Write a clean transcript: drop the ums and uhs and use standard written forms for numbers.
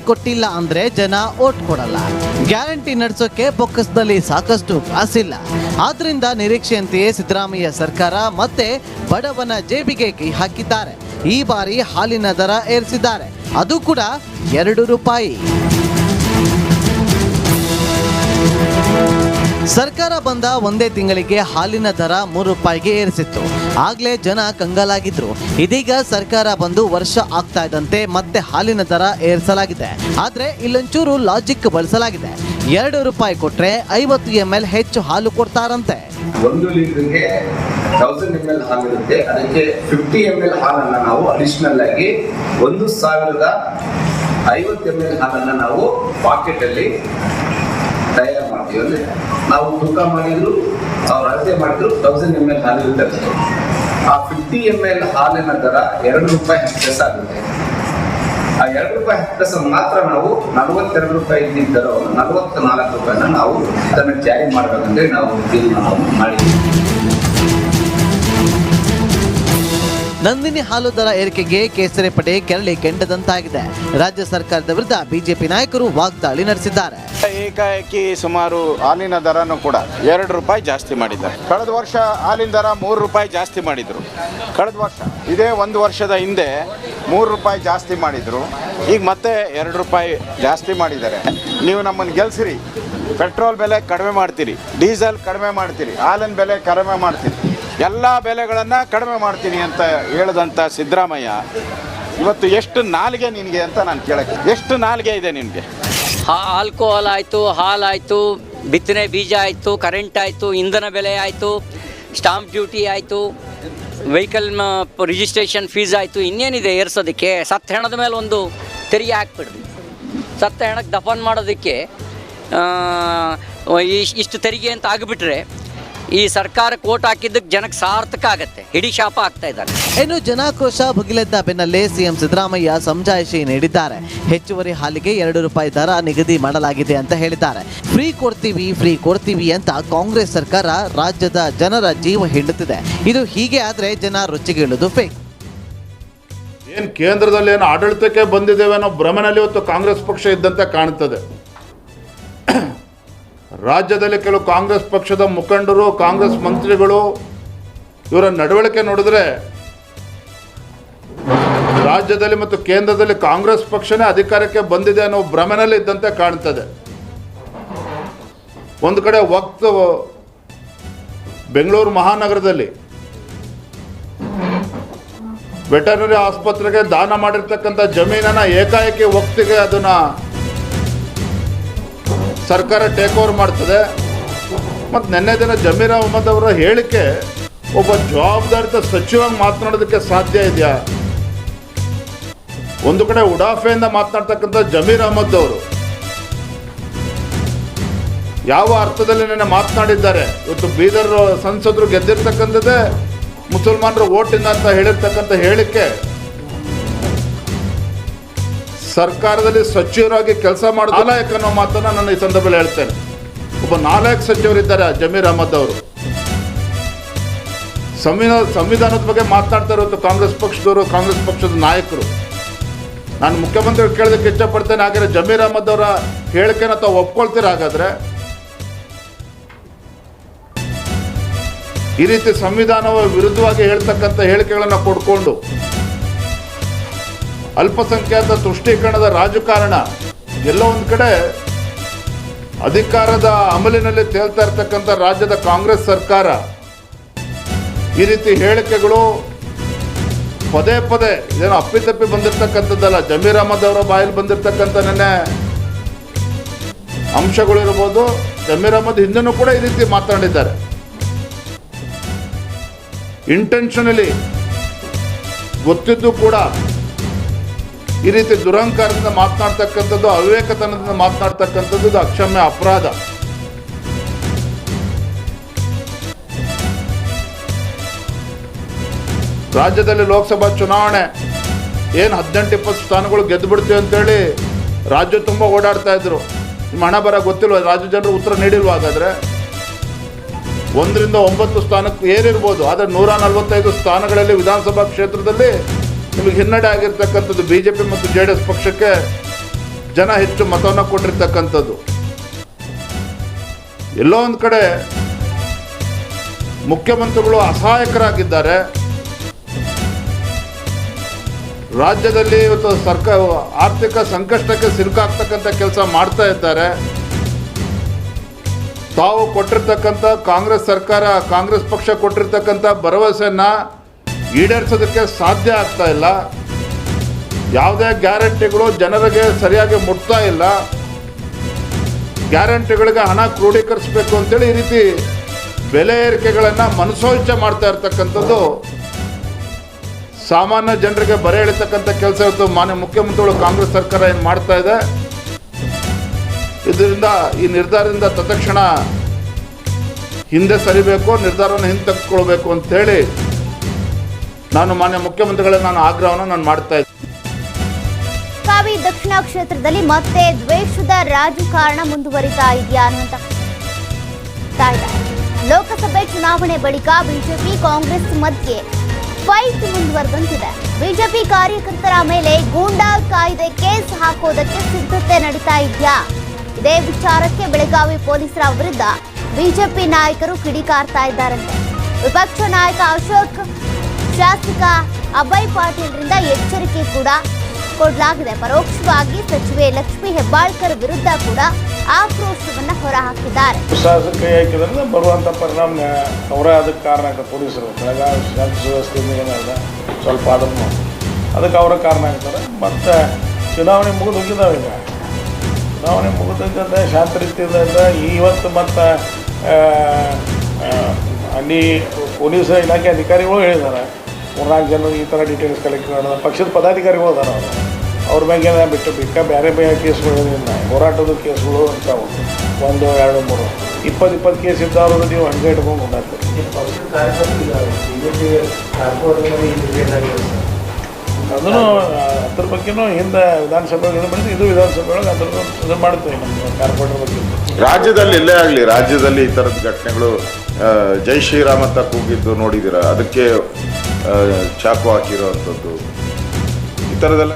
ಕೊಟ್ಟಿಲ್ಲ ಅಂದ್ರೆ ಜನ ಓಟ್ ಕೊಡಲ್ಲ. ಗ್ಯಾರಂಟಿ ನಡೆಸೋಕೆ ಬೊಕ್ಕಸದಲ್ಲಿ ಸಾಕಷ್ಟು ಕಾಸಿಲ್ಲ. ಆದ್ರಿಂದ ನಿರೀಕ್ಷೆಯಂತೆಯೇ ಸಿದ್ದರಾಮಯ್ಯ ಸರ್ಕಾರ ಮತ್ತೆ ಬಡವನ ಜೇಬಿಗೆ ಕೈ ಹಾಕಿದ್ದಾರೆ. ಈ ಬಾರಿ ಹಾಲಿನ ದರ ಏರಿಸಿದ್ದಾರೆ, ಅದು ಕೂಡ 2 ರೂಪಾಯಿ. ಸರ್ಕಾರ ಬಂದ ಒಂದೇ ತಿಂಗಳಿಗೆ ಹಾಲಿನ ದರ 3 ರೂಪಾಯಿಗೆ ಏರಿಸಿತ್ತು. ಆಗ್ಲೇ ಜನ ಕಂಗಾಲಾಗಿದ್ರು. ಇದೀಗ ಸರ್ಕಾರ ಬಂದು ವರ್ಷ ಆಗ್ತಾ ಇದ್ದಂತೆ ಮತ್ತೆ ಹಾಲಿನ ದರ ಏರಿಸಲಾಗಿದೆ. ಆದ್ರೆ ಇಲ್ಲೊಂಚೂರು ಲಾಜಿಕ್ ಬಳಸಲಾಗಿದೆ. 2 ರೂಪಾಯಿ ಕೊಟ್ರೆ 50 ml ಹೆಚ್ಚು ಹಾಲು ಕೊಡ್ತಾರಂತೆ. 1 ಲೀಟರ್ಗೆ 1000 ml ಹಾಲಿರುತ್ತೆ. ಅದಕ್ಕೆ 50 ml ಹಾಲನ್ನ ನಾವು ಅಡಿಷನಲ್ ಆಗಿ 1050 ml ಹಾಲನ್ನ ನಾವು ಪಾಕೆಟ್ ಅಲ್ಲಿ ತಯಾರು ಮಾಡ್ತೀವಿ. ಅಂದ್ರೆ ನಾವು ತೂಕ ಮಾಡಿದ್ರು ಅವ್ರು ಅಳತೆ ಮಾಡಿದ್ರು 1000 ml ಹಾಲು ಇರುತ್ತೆ. ಆ 50 ml ಹಾಲಿನ ದರ 2 ರೂಪಾಯಿ ಪ್ಲಸ್ ಆಗುತ್ತೆ. ಆ 2 ರೂಪಾಯಿ ಪ್ಲಸ್ ಮಾತ್ರ ನಾವು 42 ರೂಪಾಯಿ ಇದ್ದಿದ್ದರು 44 ರೂಪಾಯಿನ ನಾವು ಅದನ್ನು ಜಾರಿ ಮಾಡಬೇಕಂದ್ರೆ ನಾವು ತೀರ್ಮಾನ ಮಾಡಿದ್ದೀವಿ. ನಂದಿನಿ ಹಾಲು ದರ ಏರಿಕೆಗೆ ಕೇಸರಿ ಪಡೆ ಕೆರಳಿ ಕೆಂಡದಂತಾಗಿದೆ. ರಾಜ್ಯ ಸರ್ಕಾರದ ವಿರುದ್ಧ ಬಿಜೆಪಿ ನಾಯಕರು ವಾಗ್ದಾಳಿ ನಡೆಸಿದ್ದಾರೆ. ಏಕಾಏಕಿ ಸುಮಾರು ಹಾಲಿನ ದರನೂ ಕೂಡ 2 ರೂಪಾಯಿ ಜಾಸ್ತಿ ಮಾಡಿದ್ದಾರೆ. ಕಳೆದ ವರ್ಷ ಹಾಲಿನ ದರ 3 ರೂಪಾಯಿ ಜಾಸ್ತಿ ಮಾಡಿದರು. ಕಳೆದ ವರ್ಷ ಇದೇ 1 ವರ್ಷದ ಹಿಂದೆ 3 ರೂಪಾಯಿ ಜಾಸ್ತಿ ಮಾಡಿದರು. ಈಗ ಮತ್ತೆ 2 ರೂಪಾಯಿ ಜಾಸ್ತಿ ಮಾಡಿದ್ದಾರೆ. ನೀವು ನಮ್ಮನ್ನು ಗೆಲ್ಸಿರಿ, ಪೆಟ್ರೋಲ್ ಬೆಲೆ ಕಡಿಮೆ ಮಾಡ್ತೀರಿ, ಡೀಸೆಲ್ ಕಡಿಮೆ ಮಾಡ್ತೀರಿ, ಹಾಲಿನ ಬೆಲೆ ಕಡಿಮೆ ಮಾಡ್ತೀರಿ, ಎಲ್ಲ ಬೆಲೆಗಳನ್ನು ಕಡಿಮೆ ಮಾಡ್ತೀನಿ ಅಂತ ಹೇಳಿದಂಥ ಸಿದ್ದರಾಮಯ್ಯ ಇವತ್ತು ಎಷ್ಟು ನಾಲಿಗೆ ನಿನಗೆ ಅಂತ ನಾನು ಕೇಳಕ್ಕೆ, ಎಷ್ಟು ನಾಲಿಗೆ ಇದೆ ನಿನಗೆ? ಆಲ್ಕೋಹಾಲ್ ಆಯಿತು, ಹಾಲಾಯಿತು, ಬಿತ್ತನೆ ಬೀಜ ಆಯಿತು, ಕರೆಂಟ್ ಆಯಿತು, ಇಂಧನ ಬೆಲೆ ಆಯಿತು, ಸ್ಟಾಂಪ್ ಡ್ಯೂಟಿ ಆಯಿತು, ವೆಹಿಕಲ್ ರಿಜಿಸ್ಟ್ರೇಷನ್ ಫೀಸ್ ಆಯಿತು, ಇನ್ನೇನಿದೆ ಏರ್ಸೋದಕ್ಕೆ? ಸತ್ತ ಹೆಣದ ಮೇಲೆ ಒಂದು ತೆರಿಗೆ ಹಾಕ್ಬಿಡ್ರಿ. ಸತ್ತ ಹೆಣಕ್ಕೆ ದಫನ್ ಮಾಡೋದಕ್ಕೆ ಇಷ್ಟು ತೆರಿಗೆ ಅಂತ ಆಗಿಬಿಟ್ರೆ ಈ ಸರ್ಕಾರಕ್ಕೆ ಓಟ್ ಹಾಕಿದ್ದಕ್ಕೆ ಜನಕ್ಕೆ ಸಾರ್ಥಕ ಆಗತ್ತೆ. ಹಿಡಿ ಶಾಪ ಆಗ್ತಾ ಇದ್ದಾರೆ. ಇನ್ನು ಜನಾಕ್ರೋಶ ಭುಗಿಲೆದ್ದ ಬೆನ್ನಲ್ಲೇ ಸಿಎಂ ಸಿದ್ದರಾಮಯ್ಯ ಸಮಜಾಯಿಷಿ ನೀಡಿದ್ದಾರೆ. ಹೆಚ್ಚುವರಿ ಹಾಲಿಗೆ 2 ರೂಪಾಯಿ ದರ ನಿಗದಿ ಮಾಡಲಾಗಿದೆ ಅಂತ ಹೇಳಿದ್ದಾರೆ. ಫ್ರೀ ಕೊಡ್ತೀವಿ ಅಂತ ಕಾಂಗ್ರೆಸ್ ಸರ್ಕಾರ ರಾಜ್ಯದ ಜನರ ಜೀವ ಹಿಂಡುತ್ತಿದೆ. ಇದು ಹೀಗೆ ಆದ್ರೆ ಜನ ರುಚಿಗೇಳುವುದು ಫೇಕ್. ಏನು ಕೇಂದ್ರದಲ್ಲಿ ಏನು ಆಡಳಿತಕ್ಕೆ ಬಂದಿದ್ದೇವೆ ಅನ್ನೋ ಭ್ರಮೆನಲ್ಲಿ ಇವತ್ತು ಕಾಂಗ್ರೆಸ್ ಪಕ್ಷ ಇದ್ದಂತೆ ಕಾಣುತ್ತದೆ. ರಾಜ್ಯದಲ್ಲಿ ಕೆಲವು ಕಾಂಗ್ರೆಸ್ ಪಕ್ಷದ ಮುಖಂಡರು, ಕಾಂಗ್ರೆಸ್ ಮಂತ್ರಿಗಳು ಇವರ ನಡವಳಿಕೆ ನೋಡಿದ್ರೆ ರಾಜ್ಯದಲ್ಲಿ ಮತ್ತು ಕೇಂದ್ರದಲ್ಲಿ ಕಾಂಗ್ರೆಸ್ ಪಕ್ಷನೇ ಅಧಿಕಾರಕ್ಕೆ ಬಂದಿದೆ ಅನ್ನೋ ಭ್ರಮೆನಲ್ಲಿ ಇದ್ದಂತೆ ಕಾಣ್ತದೆ. ಒಂದು ಕಡೆ ವಕ್ತ್ ಬೆಂಗಳೂರು ಮಹಾನಗರದಲ್ಲಿ ವೆಟರ್ನರಿ ಆಸ್ಪತ್ರೆಗೆ ದಾನ ಮಾಡಿರ್ತಕ್ಕಂಥ ಜಮೀನನ್ನು ಏಕಾಏಕಿ ವಕ್ತಿಗೆ ಅದನ್ನು ಸರ್ಕಾರ ಟೇಕ್ ಓವರ್ ಮಾಡ್ತದೆ. ಮತ್ತು ನಿನ್ನೆ ದಿನ ಜಮೀರ್ ಅಹ್ಮದ್ ಅವರ ಹೇಳಿಕೆ ಒಬ್ಬ ಜವಾಬ್ದಾರಿತ ಸಚಿವಾಗಿ ಮಾತನಾಡೋದಕ್ಕೆ ಸಾಧ್ಯ ಇದೆಯಾ? ಒಂದು ಕಡೆ ಉಡಾಫೆಯಿಂದ ಮಾತನಾಡ್ತಕ್ಕಂಥ ಜಮೀರ್ ಅಹ್ಮದ್ ಅವರು ಯಾವ ಅರ್ಥದಲ್ಲಿ ನಿನ್ನೆ ಮಾತನಾಡಿದ್ದಾರೆ? ಇವತ್ತು ಬೀದರ್ ಸಂಸದರು ಗೆದ್ದಿರ್ತಕ್ಕಂಥದ್ದೇ ಮುಸಲ್ಮಾನರ ಓಟಿಂದ ಅಂತ ಹೇಳಿರ್ತಕ್ಕಂಥ ಹೇಳಿಕೆ ಸರ್ಕಾರದಲ್ಲಿ ಸಚಿವರಾಗಿ ಕೆಲಸ ಮಾಡೋದು ನಾಲಾಯಕ್ ಅನ್ನೋ ಮಾತನ್ನು ನಾನು ಈ ಸಂದರ್ಭದಲ್ಲಿ ಹೇಳ್ತೇನೆ. ಒಬ್ಬ ನಾಲಾಯಕ್ ಸಚಿವರಿದ್ದಾರೆ ಜಮೀರ್ ಅಹ್ಮದ್ ಅವರು. ಸಂವಿಧಾನದ ಬಗ್ಗೆ ಮಾತನಾಡ್ತಾ ಇರೋದು ಕಾಂಗ್ರೆಸ್ ಪಕ್ಷದವರು, ಕಾಂಗ್ರೆಸ್ ಪಕ್ಷದ ನಾಯಕರು. ನಾನು ಮುಖ್ಯಮಂತ್ರಿಗಳು ಕೇಳೋದಕ್ಕೆ ಇಷ್ಟಪಡ್ತೇನೆ. ಹಾಗಾದ್ರೆ ಜಮೀರ್ ಅಹ್ಮದ್ ಅವರ ಹೇಳಿಕೆನ ತಾವು ಒಪ್ಕೊಳ್ತೀರ? ಹಾಗಾದ್ರೆ ಈ ರೀತಿ ಸಂವಿಧಾನವ ವಿರುದ್ಧವಾಗಿ ಹೇಳ್ತಕ್ಕಂಥ ಹೇಳಿಕೆಗಳನ್ನು ಕೊಡ್ಕೊಂಡು ಅಲ್ಪಸಂಖ್ಯಾತ ತುಷ್ಟೀಕರಣದ ರಾಜಕಾರಣ ಎಲ್ಲೋ ಒಂದು ಕಡೆ ಅಧಿಕಾರದ ಅಮಲಿನಲ್ಲಿ ತೇಲ್ತಾ ಇರ್ತಕ್ಕಂಥ ರಾಜ್ಯದ ಕಾಂಗ್ರೆಸ್ ಸರ್ಕಾರ ಈ ರೀತಿ ಹೇಳಿಕೆಗಳು ಪದೇ ಪದೇ ಇದೇನೋ ಅಪ್ಪಿತಪ್ಪಿ ಬಂದಿರತಕ್ಕಂಥದ್ದಲ್ಲ. ಜಮೀರ್ ಅಹ್ಮದ್ ಅವರ ಬಾಯಲ್ಲಿ ಬಂದಿರತಕ್ಕಂಥ ನೆನ್ನೆ ಅಂಶಗಳಿರ್ಬೋದು. ಜಮೀರ್ ಅಹ್ಮದ್ ಹಿಂದೆನೂ ಕೂಡ ಈ ರೀತಿ ಮಾತನಾಡಿದ್ದಾರೆ. ಇಂಟೆನ್ಷನಲಿ ಗೊತ್ತಿದ್ದು ಕೂಡ ಈ ರೀತಿ ದುರಹಂಕಾರದಿಂದ ಮಾತನಾಡ್ತಕ್ಕಂಥದ್ದು, ಅವಿವೇಕತನದಿಂದ ಮಾತನಾಡ್ತಕ್ಕಂಥದ್ದು ಇದು ಅಕ್ಷಮ್ಯ ಅಪರಾಧ. ರಾಜ್ಯದಲ್ಲಿ ಲೋಕಸಭಾ ಚುನಾವಣೆ ಏನು 18-20 ಸ್ಥಾನಗಳು ಗೆದ್ದು ಬಿಡ್ತೀವಿ ಅಂತೇಳಿ ರಾಜ್ಯ ತುಂಬ ಓಡಾಡ್ತಾ ಇದ್ರು. ನಿಮ್ಮ ಹಣ ಬರ ಗೊತ್ತಿಲ್ವ? ರಾಜ್ಯ ಜನರು ಉತ್ತರ ನೀಡಿಲ್ವ? ಹಾಗಾದರೆ 1ರಿಂದ 9 ಸ್ಥಾನಕ್ಕೆ ಏರಿರ್ಬೋದು, ಆದರೆ 145 ಸ್ಥಾನಗಳಲ್ಲಿ ವಿಧಾನಸಭಾ ಕ್ಷೇತ್ರದಲ್ಲಿ ನಿಮಗೆ ಹಿನ್ನಡೆ ಆಗಿರ್ತಕ್ಕಂಥದ್ದು BJP ಮತ್ತು JDS ಪಕ್ಷಕ್ಕೆ ಜನ ಹೆಚ್ಚು ಮತವನ್ನು ಕೊಟ್ಟಿರ್ತಕ್ಕಂಥದ್ದು. ಎಲ್ಲೋ ಒಂದು ಕಡೆ ಮುಖ್ಯಮಂತ್ರಿಗಳು ಅಸಹಾಯಕರಾಗಿದ್ದಾರೆ. ರಾಜ್ಯದಲ್ಲಿ ಇವತ್ತು ಸರ್ಕಾರ ಆರ್ಥಿಕ ಸಂಕಷ್ಟಕ್ಕೆ ಸಿಲುಕಾಗ್ತಕ್ಕಂಥ ಕೆಲಸ ಮಾಡ್ತಾ ಇದ್ದಾರೆ. ತಾವು ಕೊಟ್ಟಿರ್ತಕ್ಕಂಥ ಕಾಂಗ್ರೆಸ್ ಸರ್ಕಾರ, ಕಾಂಗ್ರೆಸ್ ಪಕ್ಷ ಕೊಟ್ಟಿರ್ತಕ್ಕಂಥ ಭರವಸೆಯನ್ನು ಈಡೇರಿಸೋದಕ್ಕೆ ಸಾಧ್ಯ ಆಗ್ತಾ ಇಲ್ಲ. ಯಾವುದೇ ಗ್ಯಾರಂಟಿಗಳು ಜನರಿಗೆ ಸರಿಯಾಗಿ ಮುಟ್ತಾ ಇಲ್ಲ. ಗ್ಯಾರಂಟಿಗಳಿಗೆ ಹಣ ಕ್ರೋಢೀಕರಿಸಬೇಕು ಅಂತೇಳಿ ಈ ರೀತಿ ಬೆಲೆ ಏರಿಕೆಗಳನ್ನು ಮನಸೋಇಚ್ಛೆ ಮಾಡ್ತಾ ಇರ್ತಕ್ಕಂಥದ್ದು ಸಾಮಾನ್ಯ ಜನರಿಗೆ ಬರೆ ಎಳಿತಕ್ಕಂಥ ಕೆಲಸ ಇವತ್ತು ಮಾನ್ಯ ಮುಖ್ಯಮಂತ್ರಿಗಳು ಕಾಂಗ್ರೆಸ್ ಸರ್ಕಾರ ಏನು ಮಾಡ್ತಾ ಇದೆ. ಇದರಿಂದ ಈ ನಿರ್ಧಾರದಿಂದ ತತ್ಕ್ಷಣ ಹಿಂದೆ ಸರಿಬೇಕು, ನಿರ್ಧಾರವನ್ನು ಹಿಂತೆಗೆದುಕೊಳ್ಬೇಕು ಅಂತೇಳಿ ನಾನು ಮಾನ್ಯ ಮುಖ್ಯಮಂತ್ರಿಗಳನ್ನ ಆಗ್ರಹವನ್ನು ಮಾಡ್ತಾ ಇದ್ದೆ. ಬೆಳಗಾವಿ ದಕ್ಷಿಣ ಕ್ಷೇತ್ರದಲ್ಲಿ ಮತ್ತೆ ದ್ವೇಷದ ರಾಜಕಾರಣ ಮುಂದುವರಿತಾ ಇದೆಯಾ ಅನ್ನುವಂತ ಲೋಕಸಭೆ ಚುನಾವಣೆ ಬಳಿಕ ಬಿಜೆಪಿ ಕಾಂಗ್ರೆಸ್ ಮಧ್ಯೆ ಫೈಟ್ ಮುಂದುವರೆದಂತಿದೆ. ಬಿಜೆಪಿ ಕಾರ್ಯಕರ್ತರ ಮೇಲೆ ಗೂಂಡಾ ಕಾಯ್ದೆ ಕೇಸ್ ಹಾಕೋದಕ್ಕೆ ಸಿದ್ಧತೆ ನಡೀತಾ ಇದೆಯಾ? ಇದೇ ವಿಚಾರಕ್ಕೆ ಬೆಳಗಾವಿ ಪೊಲೀಸರ ವಿರುದ್ಧ ಬಿಜೆಪಿ ನಾಯಕರು ಕಿಡಿಕಾರ್ತಾ ಇದ್ದಾರಂತೆ. ವಿಪಕ್ಷ ನಾಯಕ ಅಶೋಕ್, ಶಾಸಕ ಅಭಯ್ ಪಾಟೀಲ್ರಿಂದ ಎಚ್ಚರಿಕೆ ಕೂಡ ಕೊಡಲಾಗಿದೆ. ಪರೋಕ್ಷವಾಗಿ ಸಚಿವೆ ಲಕ್ಷ್ಮೀ ಹೆಬ್ಬಾಳ್ಕರ್ ವಿರುದ್ಧ ಕೂಡ ಆಕ್ರೋಶವನ್ನು ಹೊರಹಾಕಿದ್ದಾರೆ. ಶಾಸಕ ಕೈ ಹಾಕಿದ್ರೆ ಬರುವಂಥ ಪರಿಣಾಮ ಅವರೇ ಅದಕ್ಕೆ ಕಾರಣ ಆಗ್ತದೆ. ಪೊಲೀಸರು ಬೆಳಗಾವಿ ಶಾಂತಿ ಸುವ್ಯವಸ್ಥೆಯಿಂದ ಏನಾದ ಸ್ವಲ್ಪ ಅದನ್ನು ಅದಕ್ಕೆ ಅವರ ಕಾರಣ ಆಗ್ತಾರೆ. ಮತ್ತು ಚುನಾವಣೆ ಮುಗಿದು ಹೋಗಿದ್ದಾವೆ. ಈಗ ಚುನಾವಣೆ ಮುಗಿದಂತೆ ಶಾಂತ ರೀತಿಯಿಂದ ಇವತ್ತು ಮತ್ತು ಅಲ್ಲಿ ಪೊಲೀಸ್ ಇಲಾಖೆ ಅಧಿಕಾರಿಗಳು ಹೇಳಿದ್ದಾರೆ 3-4 ಜನ ಈ ಥರ ಡೀಟೇಲ್ಸ್ ಕಲೆಕ್ಟ್ ಮಾಡೋದು. ಪಕ್ಷದ ಪದಾಧಿಕಾರಿಗಳು ಅದಾರ ಅವ್ರ ಬಗ್ಗೆ ಬಿಟ್ಟು ಬೇರೆ ಕೇಸ್ಗಳು ಏನಿಲ್ಲ. ಹೋರಾಟದ ಕೇಸ್ಗಳು ಇರ್ತಾವೆ 1, 2, 3, 20 ಕೇಸ್ ಇದ್ದವ್ರದ್ದು ನೀವು ಹಂಗೆ ಇಟ್ಕೊಂಡು ಉಂಟಾಗ್ತದೆ. ಅದನ್ನು ಅದ್ರ ಬಗ್ಗೆನೂ ಹಿಂದೆ ವಿಧಾನಸಭೆ ಮಾಡಿದ್ದು, ಇದು ವಿಧಾನಸಭೆ ಒಳಗೆ ಅದ್ರದ್ದು ಇದು ಮಾಡ್ತೀವಿ ನಮ್ಮ ಕಾರ್ಪೊರೇಟರ್ ಬಗ್ಗೆ. ರಾಜ್ಯದಲ್ಲಿ ಎಲ್ಲೇ ಆಗಲಿ, ರಾಜ್ಯದಲ್ಲಿ ಈ ಥರದ ಘಟನೆಗಳು ಜೈ ಶ್ರೀರಾಮ್ ಅಂತ ಕೂಗಿದ್ದು ನೋಡಿದ್ದೀರಾ? ಅದಕ್ಕೆ ಚಾಕು ಹಾಕಿರೋ ಅಂಥದ್ದು ಈ ಥರದೆಲ್ಲ